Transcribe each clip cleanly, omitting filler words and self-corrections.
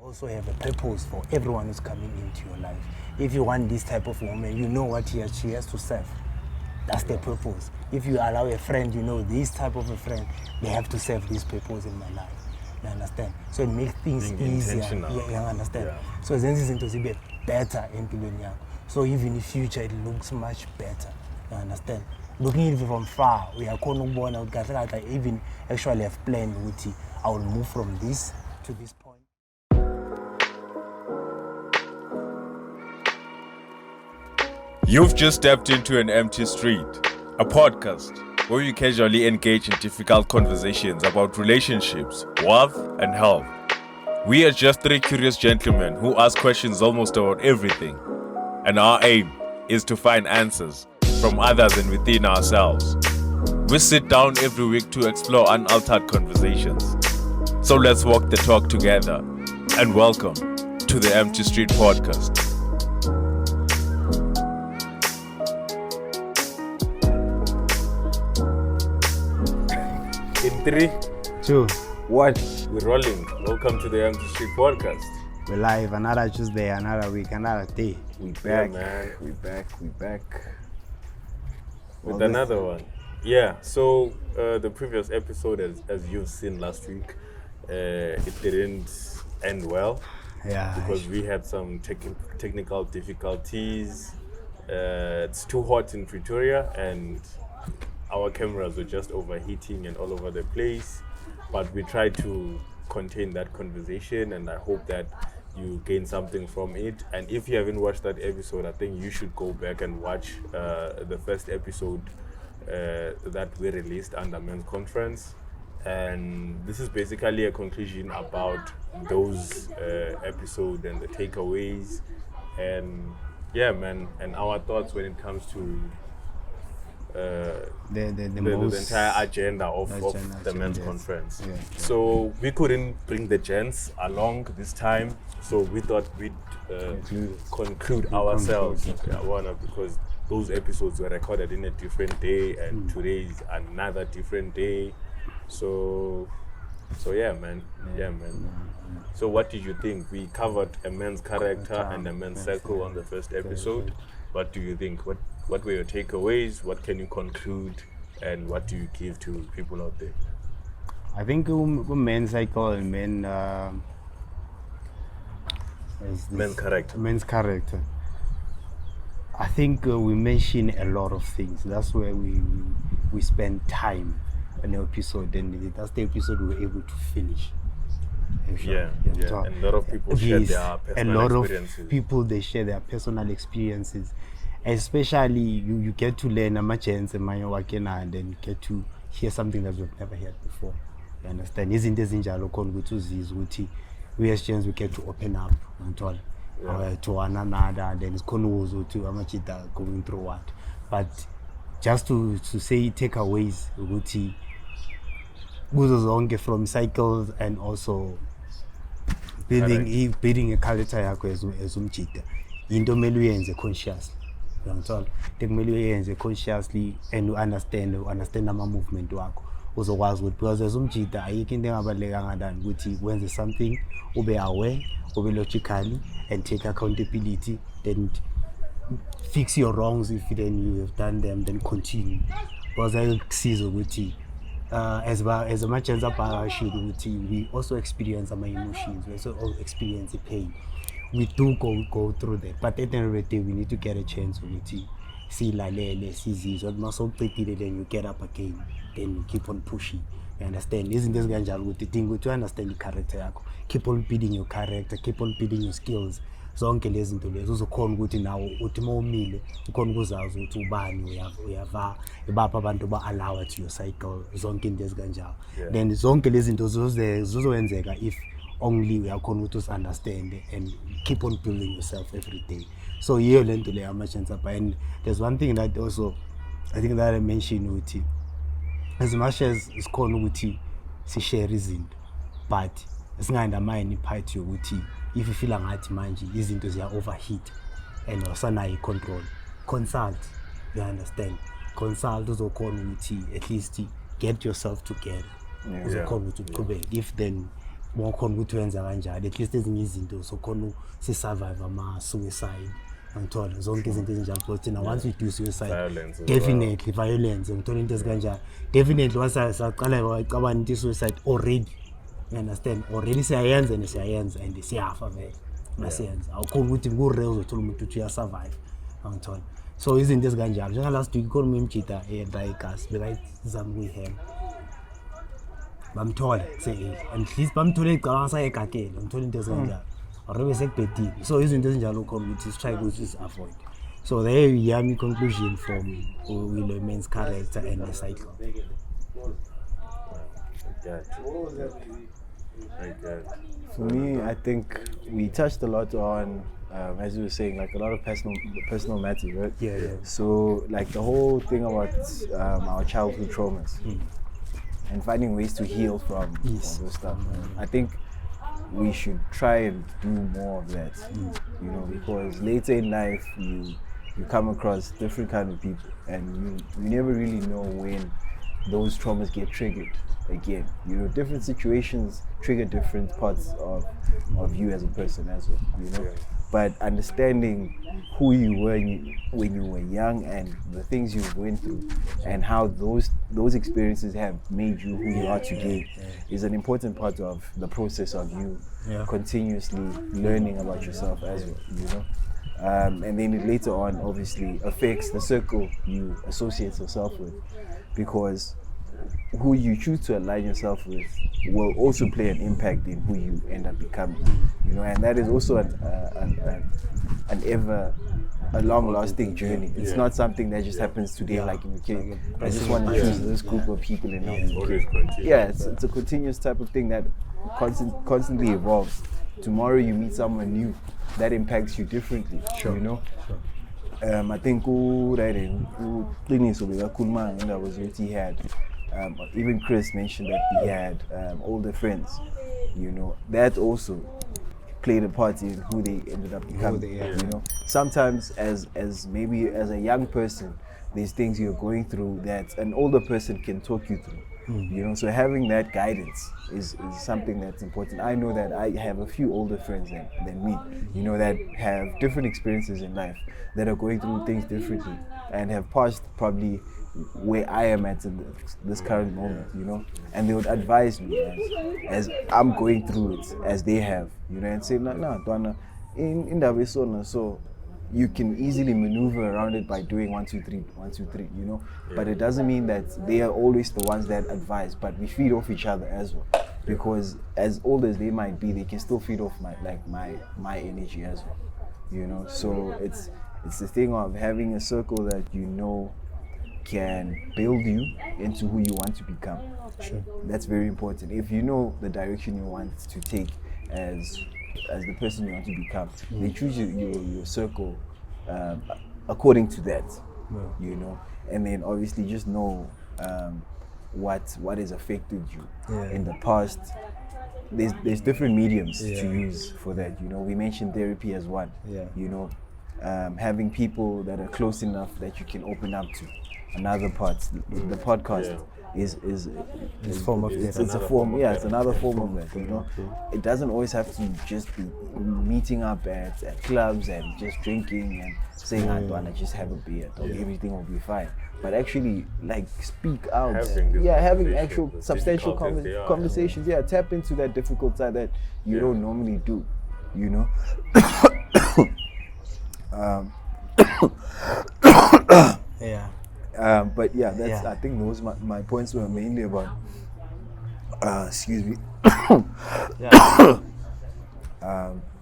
also have a purpose for everyone who's coming into your life. If you want this type of woman, you know what she has to serve. That's the purpose. If you allow a friend, you know this type of a friend, they have to serve this purpose in my life. You understand? So it makes things easier. You understand? Yeah. So then this is be better in Pilonia. So even in the future, it looks much better. You understand? Looking even from far, we are born out. I even actually have planned with it. I will move from this to this point. You've just stepped into An Empty Street, a podcast where we casually engage in difficult conversations about relationships, wealth, and health. We are just three curious gentlemen who ask questions almost about everything, and our aim is to find answers from others and within ourselves. We sit down every week to explore unaltered conversations. So let's walk the talk together, and welcome to the Empty Street Podcast. In 3, 2, 1. We're rolling. Welcome to the Empty Street Podcast. We're live, another Tuesday, another week, another day. We back, man. We back. With another one. Yeah, so the previous episode, as you've seen last week, it didn't end well. Yeah. Because we had some technical difficulties. It's too hot in Pretoria and our cameras were just overheating and all over the place, but we tried to contain that conversation, and I hope that you gain something from it. And if you haven't watched that episode, I think you should go back and watch the first episode that we released under Men's Conference. And this is basically a conclusion about those episodes and the takeaways, and yeah, man, and our thoughts when it comes to the entire agenda of the Men's Conference. Yeah. So we couldn't bring the gents along this time, so we thought we'd conclude ourselves, because those episodes were recorded in a different day, and today is another different day. So yeah, man. So what did you think? We covered a man's character and a man's circle on the first episode. What do you think? What were your takeaways? What can you conclude? And what do you give to people out there? I think men's cycle and men's character. I think we mention a lot of things. That's where we spend time in the episode, and that's the episode we were able to finish. Yeah. And a lot of people share their personal experiences. They share their personal experiences. Especially you get to learn a much and then you get to hear something that we've never heard before. You understand? We as Gens, we get to open up to one another, then it's to Amachita going through what. But just to say takeaways, from cycles and also building a culture as conscious. Consciously and you understand our movement work. Also was with because there's when there's something be aware, be logically and take accountability, then fix your wrongs if then you have done them, then continue. Because I see as much as we also experience our emotions, we also experience the pain. We do go through that, but at the end of the day, we need to get a chance to see what muscle then you get up again, then you keep on pushing. You understand? Isn't this the thing to understand the character? Keep on building your character, keep on building your skills. Zonke lezi zinto lezo uzokhona ukuthi nawo uthi mawumile ukhona ukuzazi ukuthi ubani uyava ibapha abantu ba-allow to your cycle zonke into ezikanjalo. Then zonke lezi zinto zizowenzeka if only we are going to understand and keep on building yourself every day. So you learn to lay much and there's one thing that also I think that I mentioned with you. As much as it's called with you, share reason, but it's not the mind part you with you. If you feel like manji, these into they are overheat and also now you consult, you understand. Consult those who call with you, at least get yourself together. If then wakhona ukuthi wenza kanjani, at least ezinye izinto sokhona si-survive ama-suicide angithola zonke izinto ezinjalo because thina once we do suicide Violence as definitely violence ngithola into ezikanjalo definitely once saqala wacabanga into i-suicide already, you understand, already siyayenza and siyafa vele masiyenza awukhona ukuthi ku-real uzothola umuntu uthi uyasurvive angithola. So izinto ezikanjalo njenga-last week khona umjida eyenza igas bekayizama ukuyihema bamthola and at least bamthole icabanga sayegagele bamthola into ezikanjalo already sekubhedile. So izinto ezinjalo khona ukuthi sitry ukuthi isi-avoid. So there yami conclusion from Willow Man's character and the cycle. For me, I think we touched a lot on, as you were saying, like a lot of personal matters, right? Yeah. So, like the whole thing about our childhood traumas and finding ways to heal from all those stuff. I think we should try and do more of that, you know, because later in life you come across different kind of people, and you never really know when those traumas get triggered again. You know, different situations trigger different parts of you as a person as well, you know. But understanding who you were when you were young and the things you went through and how those experiences have made you who you are today is an important part of the process of you continuously learning about yourself as well, you know. And then it later on obviously affects the circle you associate yourself with, because who you choose to align yourself with will also play an impact in who you end up becoming, you know. And that is also a long-lasting journey. It's not something that just happens today, like in the case. I just want to choose this group of people and it's a continuous type of thing that constantly evolves. Tomorrow you meet someone new that impacts you differently, you know. I think he had even Chris mentioned that he had older friends, you know. That also played a part in who they ended up becoming, you know. Sometimes as maybe as a young person, there's things you're going through that an older person can talk you through, you know. So having that guidance is something that's important. I know that I have a few older friends than me, you know, that have different experiences in life, that are going through things differently and have passed probably where I am at in this current moment, you know, and they would advise me as I'm going through it as they have, you know, and say, no, Dwana, in that way, so you can easily maneuver around it by doing 1, 2, 3, 1, 2, 3, you know. But it doesn't mean that they are always the ones that advise, but we feed off each other as well, because as old as they might be, they can still feed off my energy as well, you know. So it's the thing of having a circle that you know can build you into who you want to become. Sure. That's very important. If you know the direction you want to take as the person you want to become, they choose your circle according to that, you know. And then obviously just know what has affected you in the past. There's different mediums to use for that, you know. We mentioned therapy as one, you know. Having people that are close enough that you can open up to. Another part, the podcast is form of it's a form, it's another form of that, you know. It doesn't always have to just be meeting up at clubs and just drinking and saying, I want to just have a beer, everything will be fine. But actually, like, speak out, having actual substantial conversations, tap into that difficult side that you don't normally do, you know. But that's I think those my points were mainly about excuse me.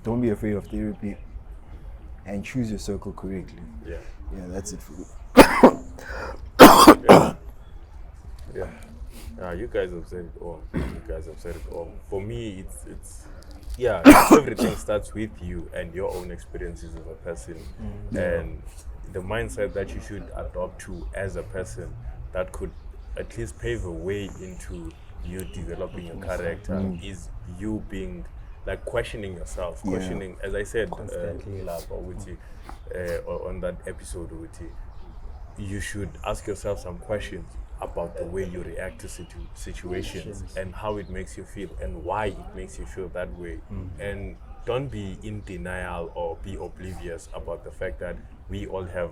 Don't be afraid of therapy and choose your circle correctly. That's it for me. You guys have said it all. For me, it's everything starts with you and your own experiences as a person, and the mindset that you should adopt to as a person that could at least pave a way into you developing your character is you being like questioning yourself, as I said on that episode, you should ask yourself some questions. about the way you react to situations and how it makes you feel and why it makes you feel that way. And don't be in denial or be oblivious about the fact that we all have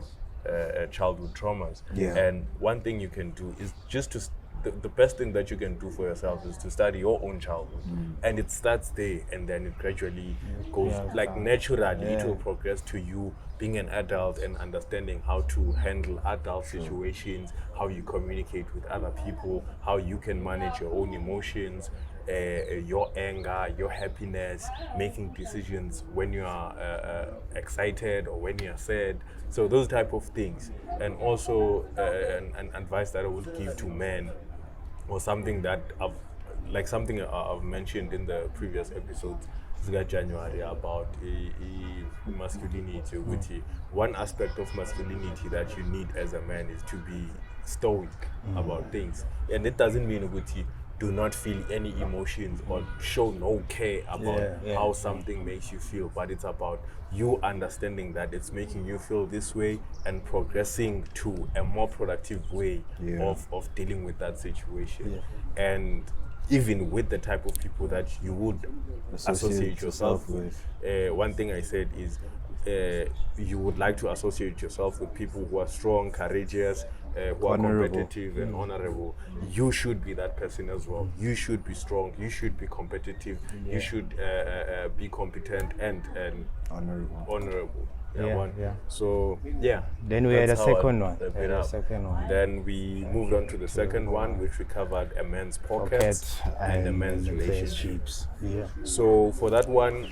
childhood traumas. Yeah. And one thing you can do is just to the best thing that you can do for yourself is to study your own childhood, and it starts there, and then it gradually goes naturally. It will progress to you being an adult and understanding how to handle adult situations, how you communicate with other people, how you can manage your own emotions, your anger, your happiness, making decisions when you are excited or when you are sad. So those type of things. And also an advice that I would give to men, or something that I've mentioned in the previous episodes, January, about masculinity. One aspect of masculinity that you need as a man is to be stoic about things, and it doesn't mean do not feel any emotions or show no care about how something makes you feel, but it's about you understanding that it's making you feel this way and progressing to a more productive way of dealing with that situation. And even with the type of people that you would associate yourself with. One thing I said is you would like to associate yourself with people who are strong, courageous, who are competitive and honorable. You should be that person as well. You should be strong. You should be competitive. You should be competent and honorable. So Then we had a second one. Then we moved on to the second one, which we covered a man's pockets and a man's relationships. So for that one,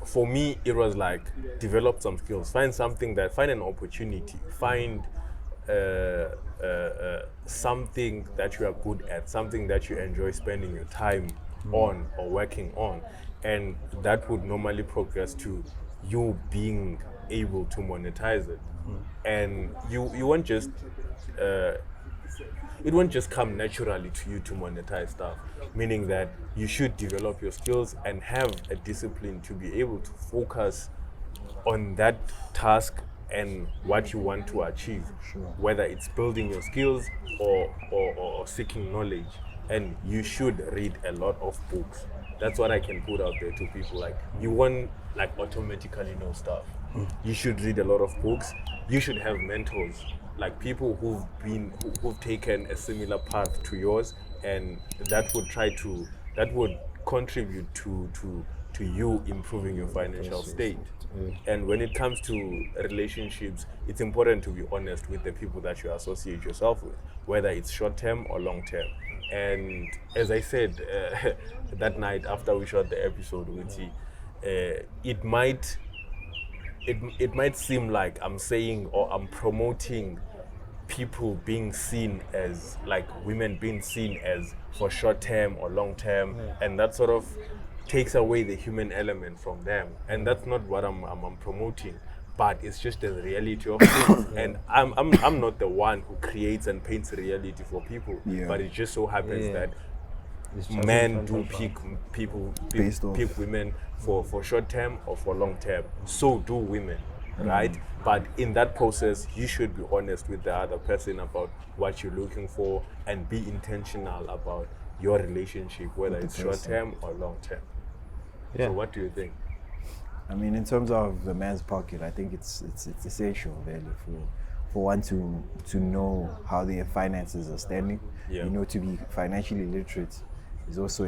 for me, it was like develop some skills, find an opportunity, find something that you are good at, something that you enjoy spending your time on or working on, and that would normally progress to you being able to monetize it. And you won't just it won't just come naturally to you to monetize stuff, meaning that you should develop your skills and have a discipline to be able to focus on that task and what you want to achieve, whether it's building your skills or seeking knowledge. And you should read a lot of books. That's what I can put out there to people. Like, you won't automatically know stuff. You should read a lot of books. You should have mentors, like people who've taken a similar path to yours, and that would contribute to you improving your financial state. And when it comes to relationships, it's important to be honest with the people that you associate yourself with, whether it's short term or long term. And as I said that night after we shot the episode with you, it might seem like I'm saying or I'm promoting people being seen as, like, women being seen as for short term or long term, and that sort of takes away the human element from them. And that's not what I'm promoting, but it's just the reality of things. And I'm not the one who creates and paints reality for people, but it just so happens that men do pick women for short term or for long term. So do women, right? But in that process, you should be honest with the other person about what you're looking for and be intentional about your relationship, whether it's short term or long term. So what do you think? I mean, in terms of the man's pocket, I think it's essential really for one to know how their finances are standing. You know, to be financially literate is also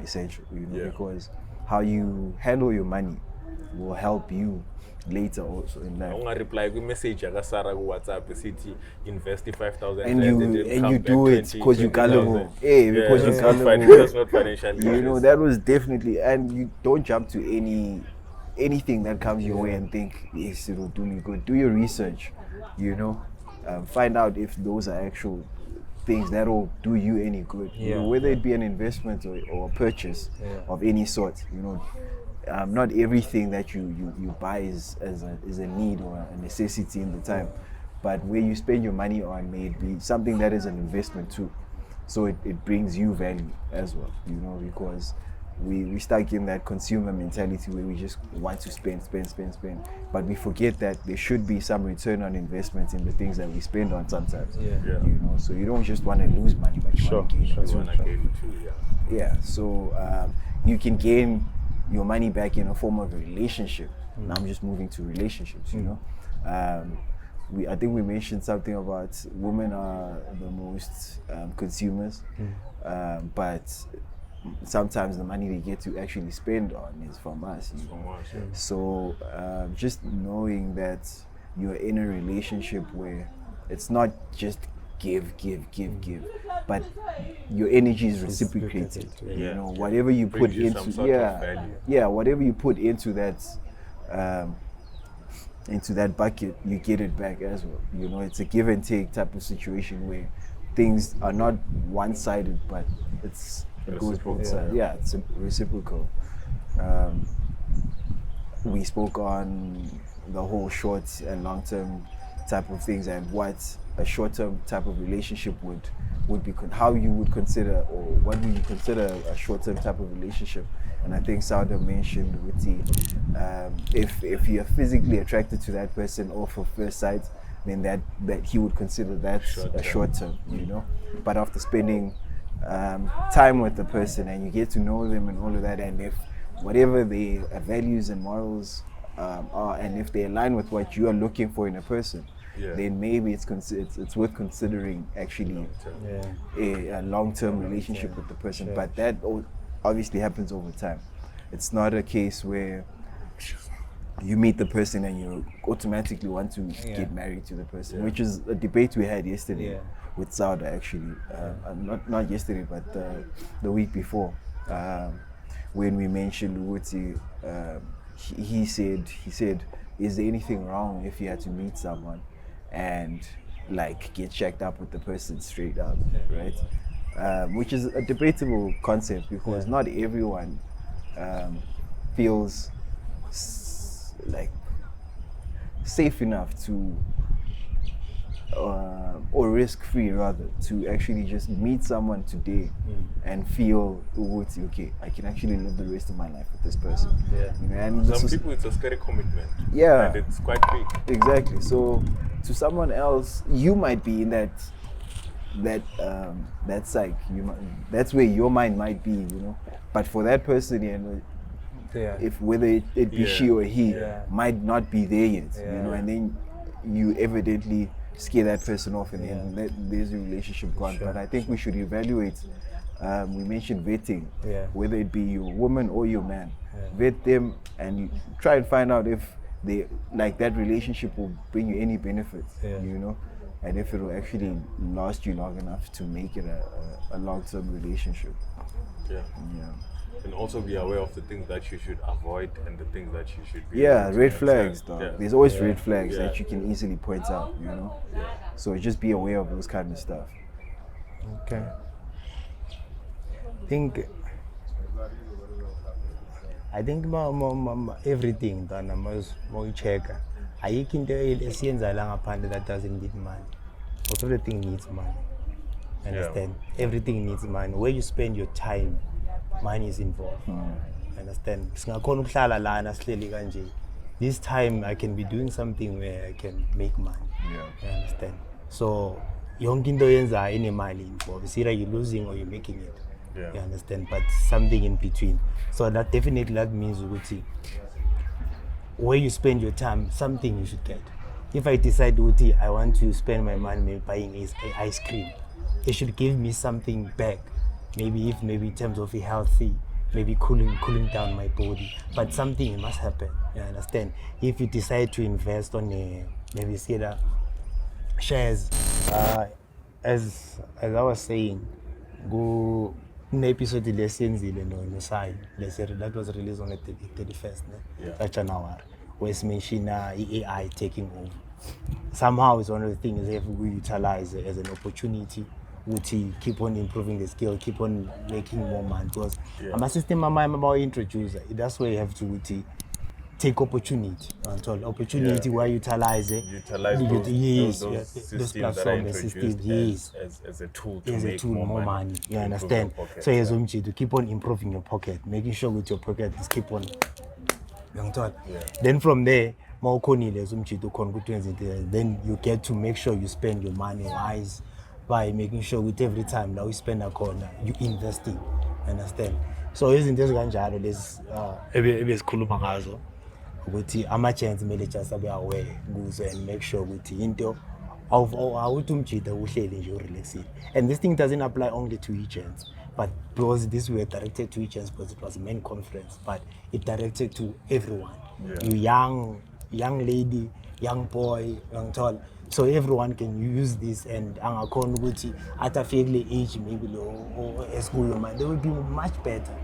essential, you know, because how you handle your money will help you later also in life. I'm gonna reply with message Sarah WhatsApp city invest 5,000 and you do it because you gullible. Because you gullible. That's not financial. You know, that was definitely, and you don't jump to anything that comes your way and think, yes, it'll do me good. Do your research, you know, find out if those are actual things that will do you any good. You know, whether it be an investment or a purchase of any sort, you know. Not everything that you buy is a need or a necessity in the time, but where you spend your money on may it be something that is an investment too. So it brings you value as well, you know, because we stuck in that consumer mentality where we just want to spend, but we forget that there should be some return on investment in the things that we spend on sometimes. You know, so you don't just want to lose money, but you want to gain it. You want to gain it too, Yeah, so you can gain your money back in a form of a relationship. Now I'm just moving to relationships, you know. I think we mentioned something about women are the most consumers, but sometimes the money they get to actually spend on is from us. You know? So just knowing that you're in a relationship where it's not just give, but your energy is reciprocated. You know, whatever you put into whatever you put into that bucket, you get it back as well. You know, it's a give and take type of situation where things are not one-sided, but it goes both sides. Yeah, it's reciprocal. We spoke on the whole short and long-term type of things and what a short-term type of relationship would be, how you would consider, or what would you consider a short-term type of relationship. And I think Sauda mentioned with if you're physically attracted to that person off of first sight, then that he would consider that a short term, you know. But after spending time with the person and you get to know them and all of that, and if whatever their values and morals are, and if they align with what you are looking for in a person, then maybe it's worth considering actually a long-term relationship with the person. But that obviously happens over time. It's not a case where you meet the person and you automatically want to get married to the person, which is a debate we had yesterday with Sauda actually. Not yesterday, but the week before, when we mentioned Uguti. He said, is there anything wrong if you had to meet someone and like get checked up with the person straight up, right? Which is a debatable concept because not everyone feels like safe enough to or risk-free rather to actually just meet someone today and feel okay, I can actually live the rest of my life with this person. You know, and some people it's a scary commitment. Yeah, and it's quite big. Exactly. So to someone else, you might be in that psyche. That's where your mind might be, you know. But for that person, you know, if whether it be she or he might not be there yet, you know, and then you evidently scare that person off, and then there's a relationship gone. But I think we should evaluate. We mentioned vetting, whether it be your woman or your man. Vet them and you try and find out if they like that relationship will bring you any benefits, you know, and if it will actually last you long enough to make it a long-term relationship. And also be aware of the things that you should avoid and the things that you should be. Red flags, though. There's always red flags that you can easily point out, you know. So just be aware of those kind of stuff. Okay. I think everything that I must check. I can tell that doesn't need money. But everything needs money. Understand? Everything needs money. Where you spend your time, money is involved. Understand? This time I can be doing something where I can make money. You understand? So young kindo yenza any money involved. It's either you're losing or you're making it. You understand? But something in between. So that definitely that means where you spend your time, something you should get. If I decide I want to spend my money buying ice cream, it should give me something back. Maybe in terms of healthy, maybe cooling down my body. But something must happen. You understand? If you decide to invest on maybe say that shares, as I was saying, go episode that was released on the 31st of January, where it's mentioned AI taking over. Somehow it's one of the things that we utilize as an opportunity to keep on improving the skill, keep on making more money. Because I'm a system I'm about introducer. That's why you have to take opportunity until opportunity where utilize those systems that are introduced as a tool to make more money. You understand? So as to keep on improving your pocket, making sure with your pocket is keep on. Then from there, then you get to make sure you spend your money wise by making sure with every time now you spend a corner, you investing. Understand? So isn't this ganjalo lezi ebesikhuluma ngazo ukuthi ama-chance kumele just abe aware kuzo and make sure ukuthi into awuthi umjida uhleli nje urelaxile. And this thing doesn't apply only to e-chance, but because this were directed to e-chance because it was a main conference, but it directed to everyone. You young lady, young boy, young tall. So everyone can use this, and angakhona ukuthi at a fairly age maybe low or a school man, they will be much better.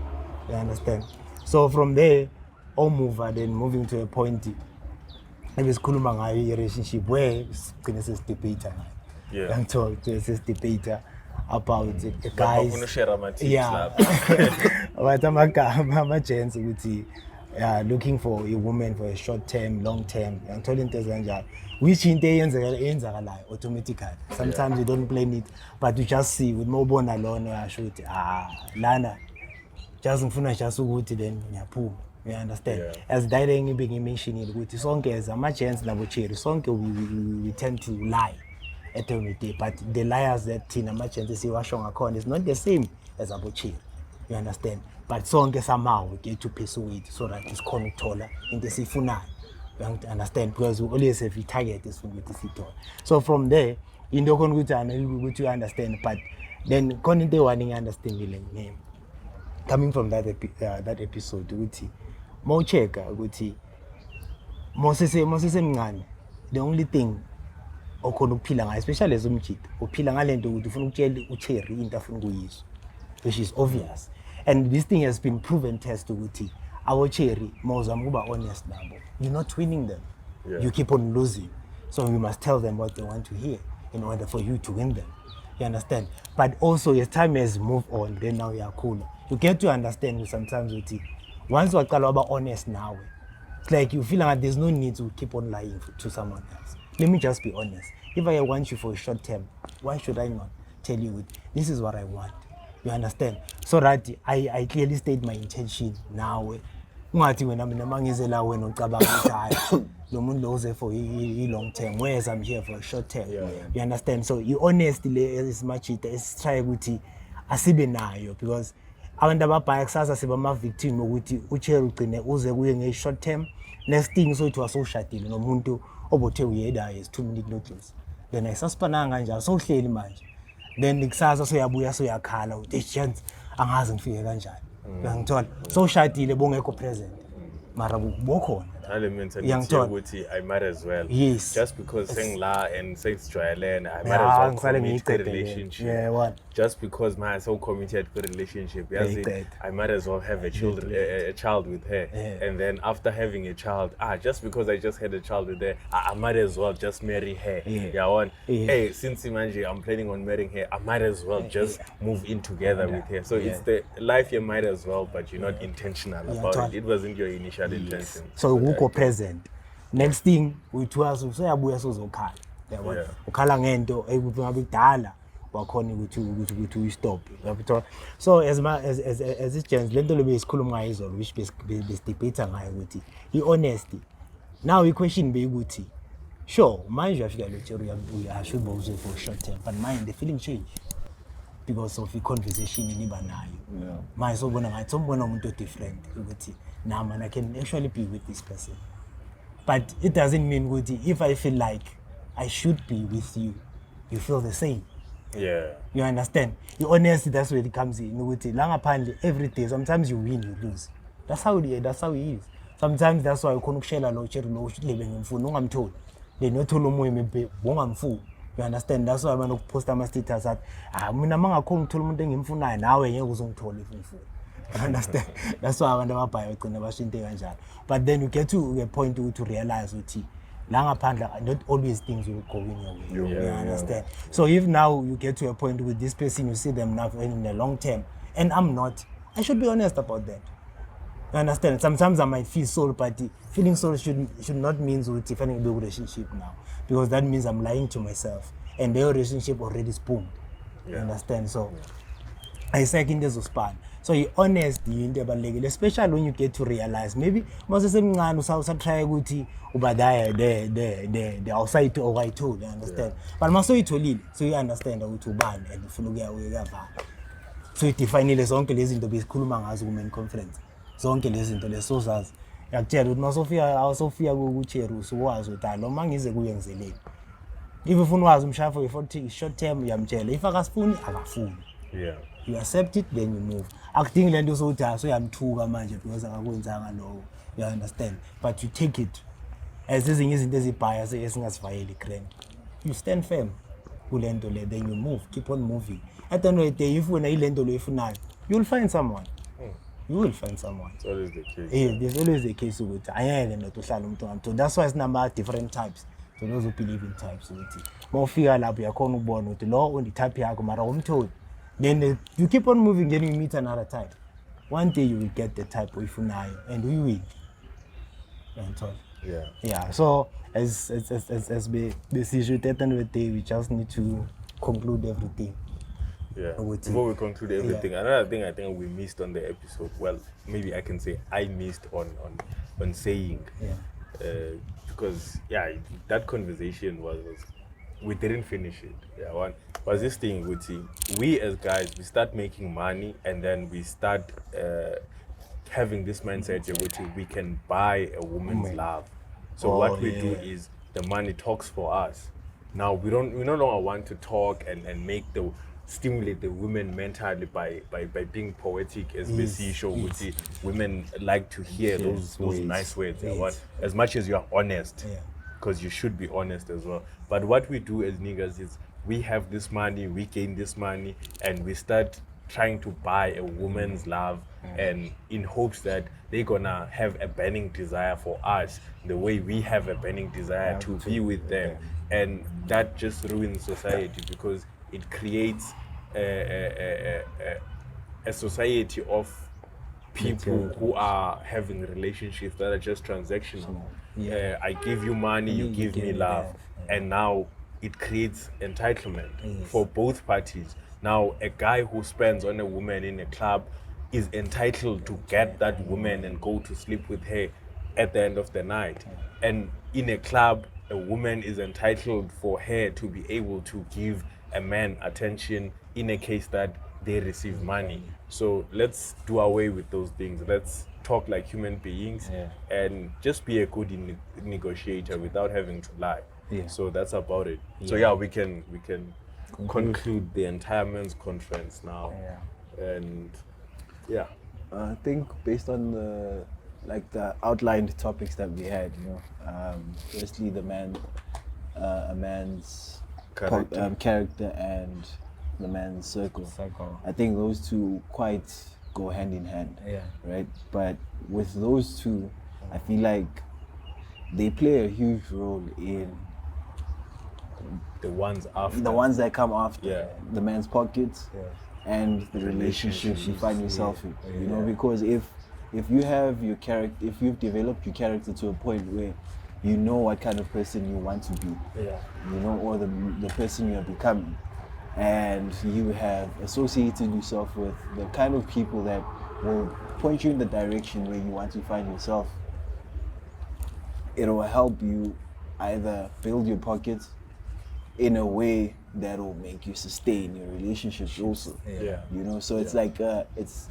You understand? So from there, all moving to a point ebesikhuluma ngayo i-relationship where sigcine sesidebater ngayo. Ngithola sesidebater about the guys. But ama-gents ukuthi looking for a woman for a short term, long term. Ngithola into ezinjalo. Which into eyenzakalayo automatically. Sometimes you don't plan it, but you just see with mobona alone uyasho ukuthi lana just ngifuna just ukuthi then ngiyaphuma. You understand? As direct ngibe-mentionile ukuthi sonke as ama-gents nabo-cherry sonke we tend to lie at the end of the day, but the liars that thina ama-gents esiwasho ngakhona is not the same as abo-cherry. You understand? But sonke somehow we get to pursue it so that isikhona ukuthola into esiyifunayo. You understand? Because we always have a target esifuna ukuthi sithole. So from there into khona ukuthi you understand, but then khona into one ngi-understandile ngimi coming from that episode ukuthi mawuchecka ukuthi mosesemncane the only thing okhona ukuphila ngayo especially as umjida uphila ngalento ukuthi ufuna ukutshela ucherry into afuna ukuyizwa, which is obvious. And this thing has been proven test ukuthi our cherry mawuzama ukuba honest nabo, you're not winning them. You keep on losing, so you must tell them what they want to hear in order for you to win them. You understand? But also as time has moved on, then now you are cool. You get to understand sometimes with it. Once you are honest now, it's like you feel like there's no need to keep on lying to someone else. Let me just be honest. If I want you for a short term, why should I not tell you this is what I want? You understand? So that I clearly state my intention now. Ungathi wena mina mangizela wena ucabanga ukuthi hayi lo muntu lo uze for a long term, whereas I'm here for a short term. You understand? So you honestly is much it is try ukuthi asibe nayo, because abantu ababhaya kusasa siba ama-victim ukuthi ucherry ugcine uze kuye nge-short term, next thing so it was soshadile nomuntu obothe uyeda is 2 minute notice, then ayisasipananga kanjalo sowuhleli manje, then kusasa soyabuya soyakhala ukuthi chance angazi ngifike kanjani. Uyangithola soshadile bongekho present mara bokhona I might as well. Yes. Just because saying la and saying Joylen, I might as well commit to a relationship. Just because my so committed to a relationship, I might as well have a child with her. And then after having a child, just because I just had a child with her, I might as well just marry her. Hey, since I'm planning on marrying her, I might as well just move in together with her. So it's the life you might as well, but you're not intentional about it. It wasn't your initial intention. So go present. Next thing uyithiwa soyabuya sozokhala. Yabona? Ukhala ngento ngabe kudala wakhona ukuthi uyistop. Yabona? So as it gents lento lobe isikhuluma ngayo izolo which besidebate ngayo ukuthi i-honesty. Now i-question beyukuthi sure manje uyafika lo cherry should go for short term, but mine the feeling change because of the conversation niba nayo. Manje sobona ngathi sombona umuntu different ukuthi nah man, I can actually be with this person. But it doesn't mean if I feel like I should be with you, you feel the same. You understand? You honesty, that's where it comes in. Every day, sometimes you win, you lose. That's how it is. Sometimes that's why you can't share a lot of living in food. No, I'm told. They not told me I'm full. You understand? That's why I'm going to post my status that I'm going to tell me I'm now I wasn't told if I'm full. Understand? That's why I never buy it. But then you get to a point to realize not always things will go in your way. You understand? So if now you get to a point with this person, you see them now in the long term, and I'm not, I should be honest about that. You understand? Sometimes I might feel soul, but feeling soul should not mean if I'm in a relationship now, because that means I'm lying to myself, and the relationship already spooned. You understand? So I second this span. So you honest into ebalulekile, especially when you get to realize maybe masesemncane usatry ukuthi uba there outside or I told, you understand? But masoyitholile so you understand ukuthi ubani and ufuna ukuyavala. So idefinile zonke lezi zinto besikhuluma ngazo ku main conference. Zonke lezi zinto lesozazi. Yakutshela ukuthi masofika kuCheru usuwazi ukuthi noma ngize kuye ngizeleni. If ufuna wazi umshafo we-40 short term uyamtshela, if akasifuni akafuni. Yeah. You accept it, then you move. Akudingi lento sokuthi soyamthuka manje because akakwenzanga lokho. You understand? But you take it. As ezinye izinto ezibhaya esingazivayeli crank. You stand firm kulento le, then you move, keep on moving. At the end of the day, if ufuna ilento lo ifunayo, you'll find someone. You will find someone. It's always the case. Yeah, there's always the case ukuthi ayeke nento uhlala umuntu. So that's why it's number different types. So those who believe in types ukuthi mawufika lapho yakhona ubona ukuthi lo undi-type yakho mara umtholi. Then you keep on moving, then you meet another type. One day you will get the type oyifunayo and we will. Yeah. Yeah. So as besisho at the end of the day, we just need to conclude everything. Yeah. Before we conclude everything, another thing I think we missed on the episode. Well, maybe I can say I missed on saying. Yeah. Because that conversation was we didn't finish it. Yeah. One was this thing with we as guys we start making money and then we start having this mindset which we can buy a woman's love. So what we do is the money talks for us. Now we no longer want to talk and stimulate the women mentally by being poetic as Bessie show which women like to hear those nice words. As much as you're honest. Because you should be honest as well. But what we do as niggas is we have this money, we gain this money, and we start trying to buy a woman's love and in hopes that they're gonna have a burning desire for us the way we have a burning desire to be with them. And that just ruins society because it creates a society of people who are having relationships that are just transactional. I give you money, you give me love. And now it creates entitlement for both parties. Now a guy who spends on a woman in a club is entitled to get that woman and go to sleep with her at the end of the night. And in a club, a woman is entitled for her to be able to give a man attention in a case that they receive money. So let's do away with those things. Let's talk like human beings and just be a good negotiator without having to lie. So that's about it. So we can conclude the entire men's conference now. And I think based on the outlined topics that we had, firstly a man's character and the man's circle. I think those two quite go hand in hand, right? But with those two, I feel like they play a huge role in the ones that come after the man's pockets and the relationships you find yourself in. Because if you have your character, if you've developed your character to a point where you know what kind of person you want to be, or the person you are becoming, and you have associated yourself with the kind of people that will point you in the direction where you want to find yourself, it will help you either build your pockets in a way that will make you sustain your relationships also. So it's like it's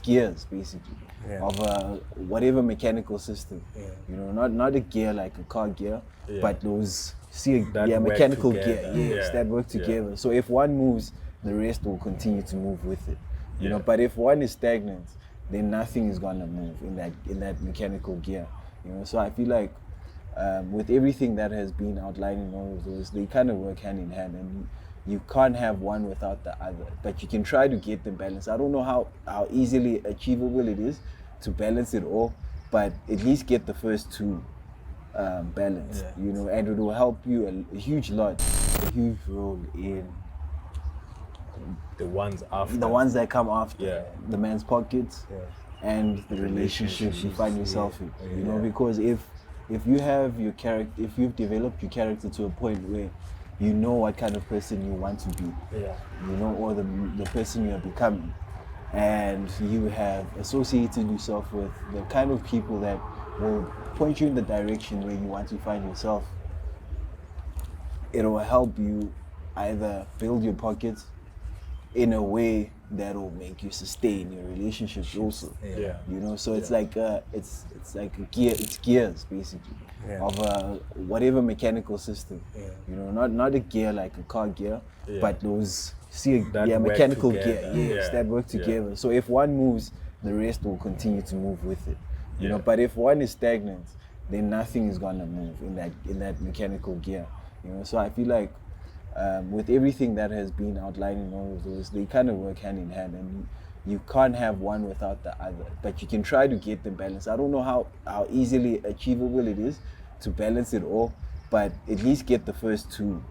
gears basically of whatever mechanical system. Not a gear like a car gear, but those mechanical gear that work together. So if one moves, the rest will continue to move with it. But if one is stagnant, then nothing is gonna move in that mechanical gear. So I feel like with everything that has been outlined in all of those, they kind of work hand in hand, and you can't have one without the other. But you can try to get them balanced. I don't know how easily achievable it is to balance it all, but at least get the first two balanced, and it will help you a huge role in the ones that come after the man's pockets and the relationships you find yourself in. You know, because if you have your character, if you've developed your character to a point where you know what kind of person you want to be, you know, or the person you are becoming, and you have associated yourself with the kind of people that will point you in the direction where you want to find yourself, it will help you either build your pockets in a way that will make you sustain your relationships also. Yeah. You know, so it's like it's like a gear, it's gears basically of a whatever mechanical system. You know, not a gear like a car gear, but those That work mechanical together. gear, yes, that work together. So if one moves, the rest will continue to move with it. You know, but if one is stagnant, then nothing is gonna move in that mechanical gear. You know, so I feel like with everything that has been outlined in all of those, they kind of work hand in hand, and you can't have one without the other. But you can try to get them balanced. I don't know how easily achievable it is to balance it all, but at least get the first two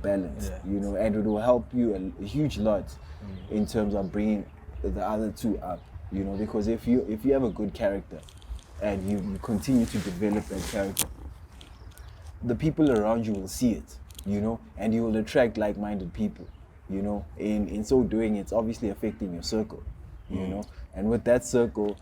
balanced. You know, and it will help you a huge lot in terms of bringing the other two up. You know, because if you have a good character and you continue to develop that character, the people around you will see it, you know, and you will attract like-minded people, you know. In so doing, it's obviously affecting your circle, you know, and with that circle,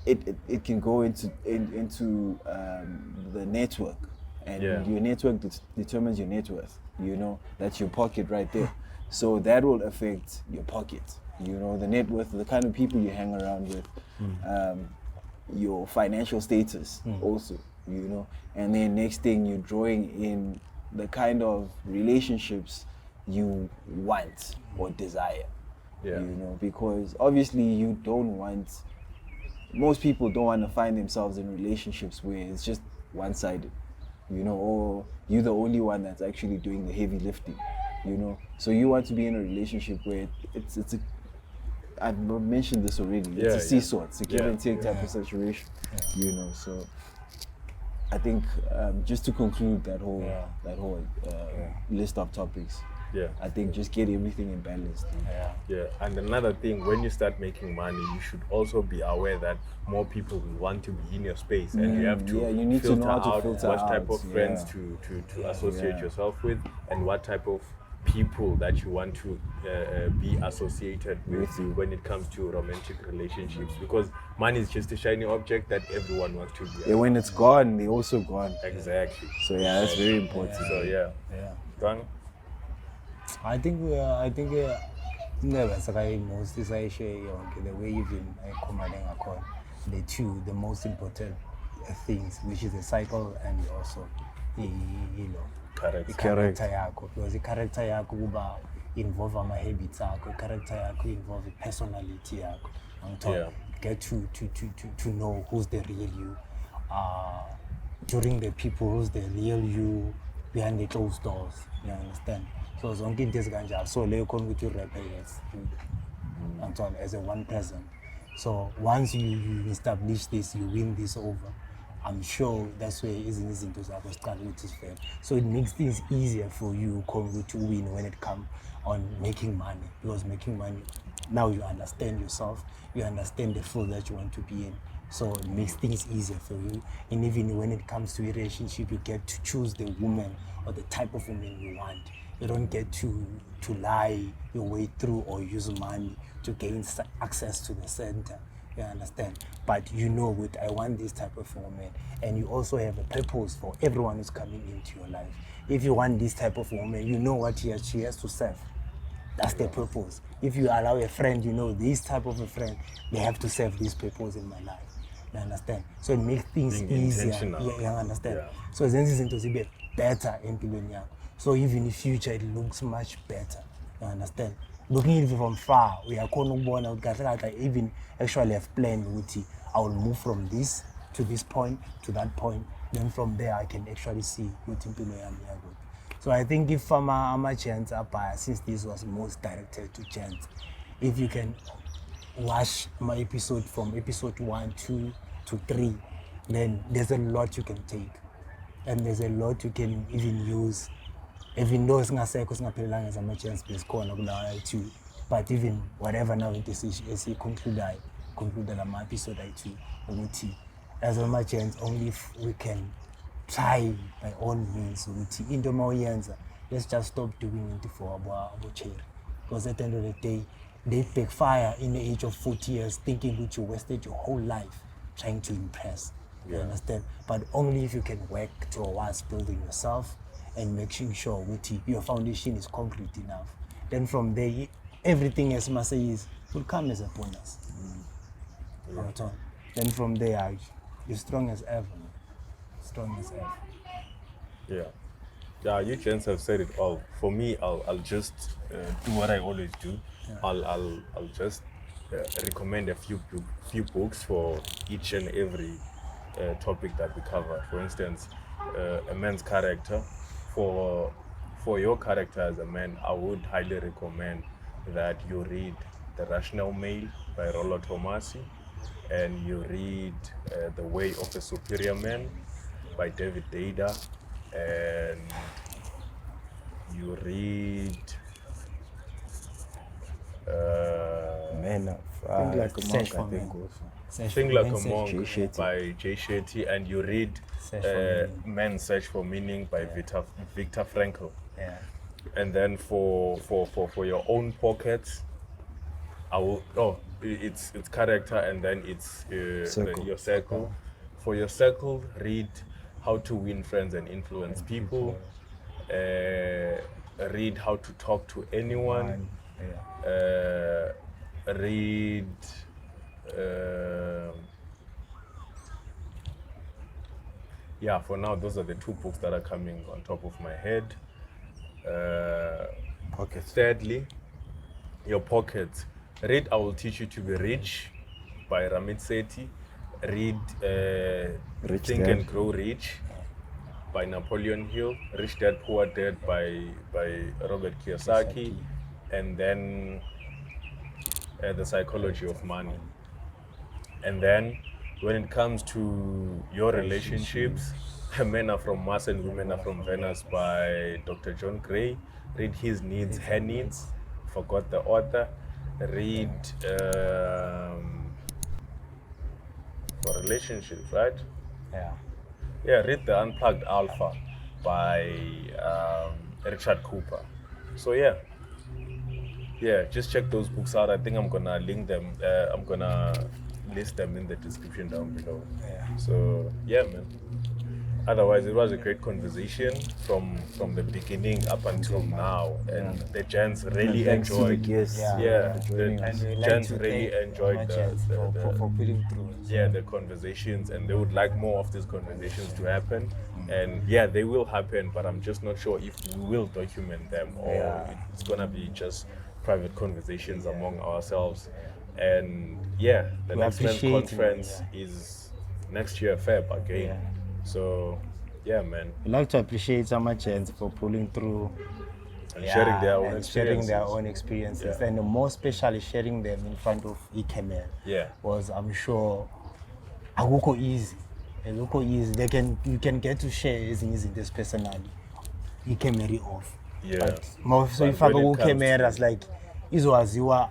it can go into the network, and your network determines your net worth, you know. That's your pocket right there. So that will affect your pocket, you know, the net worth, the kind of people you hang around with, your financial status also, you know. And then next thing, you're drawing in the kind of relationships you want or desire, you know, because obviously most people don't want to find themselves in relationships where it's just one-sided, you know, or you're the only one that's actually doing the heavy lifting, you know. So you want to be in a relationship where I've mentioned this already, it's a seesaw, it's a give and take type of situation, you know. So I think just to conclude that whole list of topics, I think just get everything in balance. And another thing, when you start making money, you should also be aware that more people will want to be in your space, and you have to you need to know how to filter what type out, of friends to associate yourself with, and what type of people that you want to be associated with when it comes to romantic relationships, because money is just a shiny object that everyone wants to be. When it's gone, they're also gone. Exactly. So that's very important. So Done? I think never say most is I share the way even I commanding account the most important things, which is the cycle and also the character yakho, because the character yakho kuba involve ama-habits akho, character yakho involve personality yakho. Get to know who's the real you during the people, who's the real you behind the closed doors, you understand? So zonke into ezikanjalo, so leyo khona ukuthi u-repays as a one person. So once you establish this, you win this over, I'm sure that's where izinto zakho ziqala ukuthi zivele. So it makes things easier for you to win when it comes on making money, because making money, now you understand yourself, you understand the field that you want to be in. So it makes things easier for you. And even when it comes to a relationship, you get to choose the woman or the type of woman you want. You don't get to lie your way through or use money to gain access to the center. You understand? But you know, I want this type of woman, and you also have a purpose for everyone who's coming into your life. If you want this type of woman, you know what she has to serve. That's the purpose. If you allow a friend, you know this type of a friend, they have to serve this purpose in my life. You understand? So it makes things easier. You understand? So then this is be better in Pilonia. So even in the future, it looks much better. You understand? Looking at it from far, we are born out. I even actually have planned with I will move from this to this point to that point. Then from there, I can actually see what in Pilonia. So I think if I'm a chance up, since this was most directed to chance, if you can watch my episode from episode 1, 2 to 3, then there's a lot you can take, and there's a lot you can even use. Even though it's not singaphilanga as ama chance based corner kula 2, but even whatever now it is conclude, conclude the episode ukuthi as much as only if we can try by all means ukuthi into mawuyenza, let's just stop doing it for abo-cherry, because at the end of the day they backfire in the age of 40 years thinking that you wasted your whole life trying to impress. You understand? But only if you can work towards building yourself and making sure that your foundation is concrete enough. Then from there, everything as Masa is will come as a bonus. Then from there, you're strong as ever. Strong as ever. Yeah, you gents have said it all. For me, I'll just do what I always do. I'll just recommend a few books for each and every topic that we cover. For instance, a man's character. For your character as a man, I would highly recommend that you read The Rational Male by Rollo Tomasi, and you read The Way of a Superior Man by David Dada, and you read Men of Think like a monk, I for think men. also. Think Like a Search Monk Jay Shetty. by Jay Shetty, and you read Search for Meaning. Man's Search for Meaning by Viktor Frankl. Yeah. And then for your own pockets, it's character, and then it's Circle. your circle. For your circle, read How to Win Friends and Influence People. Read How to Talk to Anyone. Read for now those are the two books that are coming on top of my head. Pockets. Thirdly, your pockets. Read I Will Teach You to Be Rich by Ramit Sethi. Read Rich Think Dad. and Grow Rich by Napoleon Hill. Rich Dad Poor Dad by Robert Kiyosaki. And then The Psychology of Money. And then when it comes to your relationships, Men Are From Mars and Women Are From Venus by Dr. John Gray. Read His Needs, Her Needs. Forgot the author. Read for relationships, right? Yeah. Read The Unplugged Alpha by Richard Cooper. So just check those books out. I think I'm gonna link them. I'm gonna list them in the description down below. So man. Otherwise, it was a great conversation from the beginning up until now, and the gents really Thanks to the enjoyed. guests. The And we like gents to really thank enjoyed Machans for putting through. the conversations, and they would like more of these conversations to happen. And they will happen, but I'm just not sure if we will document them or it's gonna be just private conversations among ourselves. And the next man's appreciate it, conference is next year Feb again. So man, We'd like to appreciate Machans for pulling through and sharing their own and experiences. sharing their own experiences, and more especially sharing them in front of Nceba. Was, I'm sure, akukho easy. Akukho easy. You can get to share this personally. Nceba off. But so if I when go it comes cameras like izowaziwa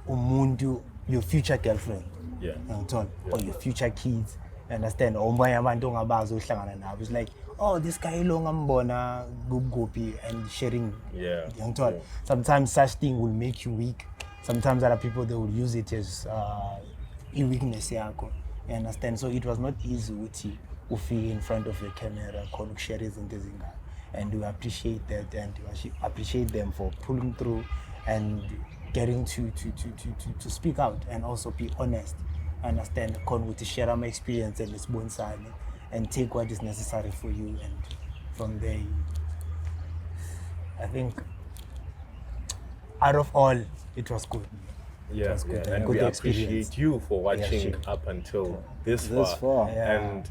umuntu, your future girlfriend, or your future kids. Understand? It's like, oh, this guy long ngambona guphi and sharing. Sometimes such thing will make you weak. Sometimes other people, they will use it as a weakness. You understand? So it was not easy with in front of a camera share his and we appreciate that, and we appreciate them for pulling through and getting to speak out and also be honest. Understand, to share my experience and it's one side and take what is necessary for you, and from there I think out of all it was good. It was good. And we appreciate you for watching up until this far. And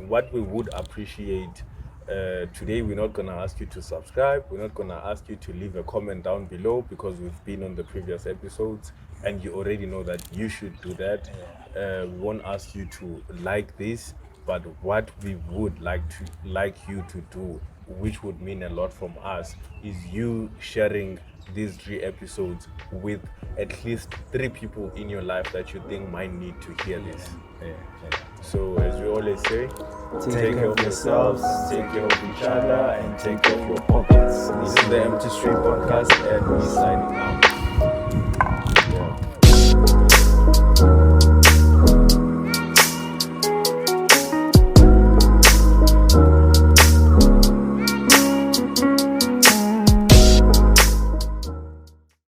what we would appreciate today, we're not gonna ask you to subscribe, we're not gonna ask you to leave a comment down below, because we've been on the previous episodes and you already know that you should do that. We won't ask you to like this, but what we would like you to do, which would mean a lot from us, is you sharing these 3 episodes with at least 3 people in your life that you think might need to hear this. So as we always say, take care of yourselves, take care of each other, and take care of your pockets. This is the Empty Street Podcast, and we're signing out.